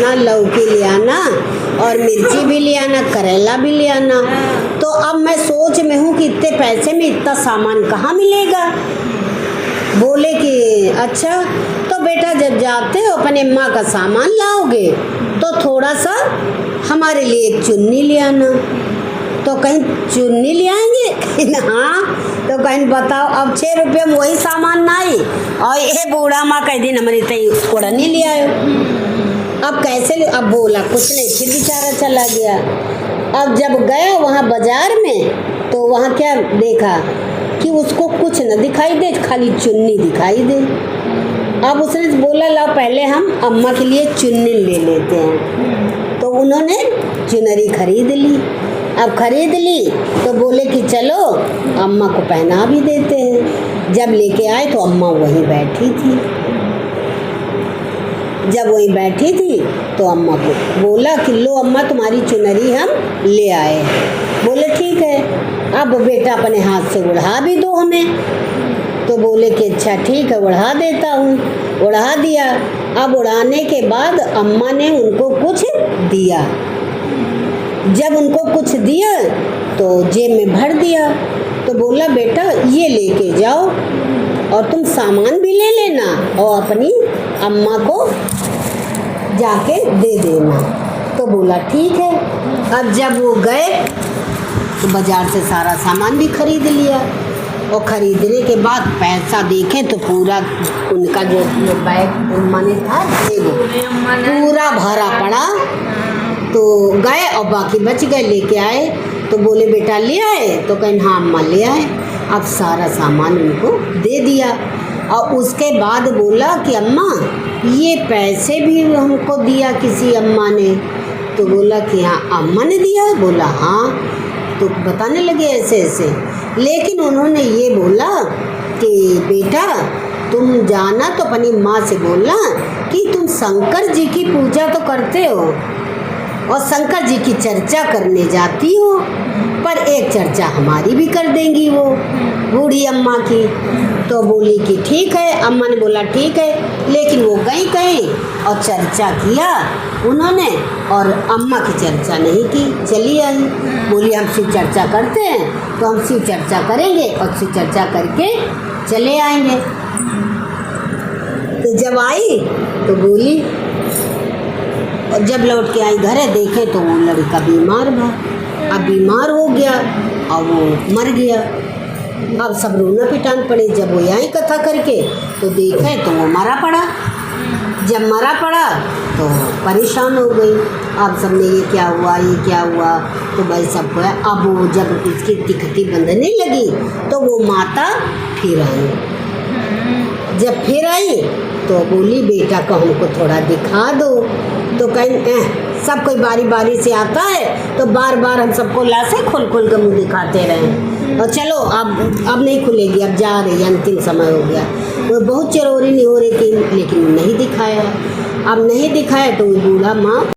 आना, लौकी ले आना और मिर्ची भी ले आना, करेला भी ले आना। तो अब मैं सोच में हूँ कि इतने पैसे में इतना सामान कहाँ मिलेगा। बोले कि अच्छा तो बेटा जब जाते हो अपने माँ का सामान लाओगे तो थोड़ा सा हमारे लिए एक चुन्नी ले आना। तो कहीं चुन्नी ले आएंगे, कहीं हाँ। तो कहीं बताओ, अब 6 रुपये में वही सामान नहीं और ये बूढ़ा माँ कह दिन हमारी तई कोड़नी ले आयो। अब कैसे, अब बोला कुछ नहीं, फिर बेचारा चला गया। अब जब गया वहाँ बाजार में तो वहाँ क्या देखा कि उसको कुछ न दिखाई दे, खाली चुन्नी दिखाई दे। अब उसने बोला लाओ पहले हम अम्मा के लिए चुन्नी ले लेते हैं। तो उन्होंने चुनरी खरीद ली। अब खरीद ली तो बोले कि चलो अम्मा को पहना भी देते हैं। जब लेके आए तो अम्मा वहीं बैठी थी। जब वहीं बैठी थी तो अम्मा को बोला कि लो अम्मा तुम्हारी चुनरी हम ले आए। बोले ठीक है, अब बेटा अपने हाथ से उड़ा भी दो हमें। तो बोले कि अच्छा ठीक है उड़ा देता हूँ। उड़ा दिया। अब उड़ाने के बाद अम्मा ने उनको कुछ दिया। जब उनको कुछ दिया तो जेब में भर दिया। तो बोला बेटा ये लेके जाओ और तुम सामान भी ले लेना और अपनी अम्मा को जाके दे देना। तो बोला ठीक है। अब जब वो गए तो बाजार से सारा सामान भी खरीद लिया और ख़रीदने के बाद पैसा देखे तो पूरा उनका जो बैग अम्मा ने था पूरा भरा पड़ा। तो गए और बाकी बच गए, लेके आए। तो बोले बेटा ले आए? तो कहें हाँ अम्मा ले आए। अब सारा सामान उनको दे दिया और उसके बाद बोला कि अम्मा ये पैसे भी हमको दिया किसी अम्मा ने। तो बोला कि हाँ अम्मा ने दिया? बोला हाँ। तो बताने लगे ऐसे ऐसे, लेकिन उन्होंने ये बोला कि बेटा तुम जाना तो अपनी माँ से बोलना कि तुम शंकर जी की पूजा तो करते हो और शंकर जी की चर्चा करने जाती हो, पर एक चर्चा हमारी भी कर देंगी वो बूढ़ी अम्मा की। तो बोली कि ठीक है। अम्मा ने बोला ठीक है, लेकिन वो गई कहीं और चर्चा किया उन्होंने और अम्मा की चर्चा नहीं की, चली आई। बोली हम शिव चर्चा करते हैं तो हम शिव चर्चा करेंगे और शिव चर्चा करके चले आएंगे। तो जब आई तो बोली, और जब लौट के आई घरे देखे तो वो लड़का बीमार था। अब बीमार हो गया और वो मर गया। अब सब रोना पिटान पड़े। जब वो आई कथा करके तो देखे तो वो मरा पड़ा। जब मरा पड़ा तो परेशान हो गई। अब सबने ये क्या हुआ, ये क्या हुआ। तो भाई सबको है। अब वो जब उसकी तिखती बंधने लगी तो वो माता फिर आई। जब फिर आई तो बोली बेटा को हमको थोड़ा दिखा दो। तो कहीं सब कोई बारी बारी से आता है तो बार बार हम सबको लाशें खोल खोल कर मुँह दिखाते रहे। और चलो अब नहीं खुलेगी, अब जा रही, अंतिम समय हो गया। वो बहुत चरोरी नहीं हो रही थी, लेकिन नहीं दिखाया। अब नहीं दिखाया तो वो बूढ़ा माँ